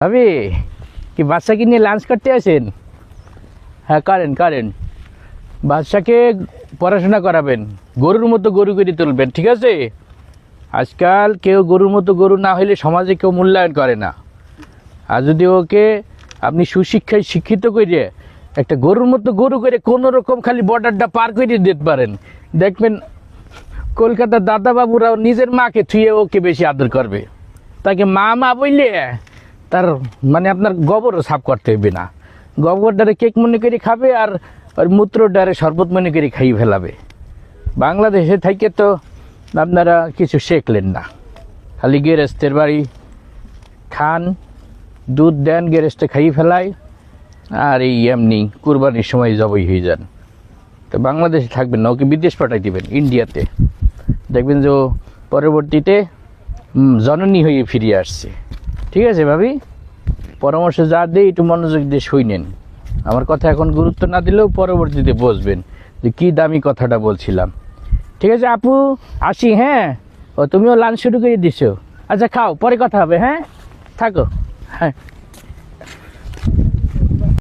ভাবি কি বাচ্চাকে নিয়ে লাঞ্চ করতে আসেন? হ্যাঁ করেন করেন, বাচ্চাকে পড়াশোনা করাবেন, গরুর মতো গরু করে তুলবেন, ঠিক আছে? আজকাল কেউ গরুর মতো গরু না হলে সমাজে কেউ মূল্যায়ন করে না। আর যদি ওকে আপনি সুশিক্ষায় শিক্ষিত করে একটা গরুর মতো গরু করে কোনো রকম খালি বর্ডারটা পার করে দিতে পারেন, দেখবেন কলকাতার দাদাবাবুরাও নিজের মাকে থুয়ে ওকে বেশি আদর করবে। তাকে মা মা বললে তার মানে আপনার গোবরও সাফ করতে হবে না, গোবরটারে কেক মনে করে খাবে আর ওর মূত্রটারে শরবত মনে করে খাইয়ে ফেলাবে। বাংলাদেশে থেকে তো আপনারা কিছু শেখলেন না, খালি গেরেস্তের বাড়ি খান, দুধ দেন, গেরেস্টে খাইয়ে ফেলায়, আর এই এমনি কুরবানির সময় জবই হয়ে যান। তো বাংলাদেশে থাকবেন না, ওকে বিদেশ পাঠাই দিবেন, ইন্ডিয়াতে, দেখবেন যে পরবর্তীতে জননী হয়ে ফিরে আসছে। ঠিক আছে ভাবি, পরামর্শ যা দেয় একটু মনোযোগ দিয়ে শুনেন। আমার কথা এখন গুরুত্ব না দিলেও পরবর্তীতে বুঝবেন যে কী দামি কথাটা বলছিলাম। ঠিক আছে আপু, আসি। হ্যাঁ, ও তুমিও লাঞ্চ শুরু করে দিছো? আচ্ছা খাও, পরে কথা হবে। হ্যাঁ থাকো। হ্যাঁ।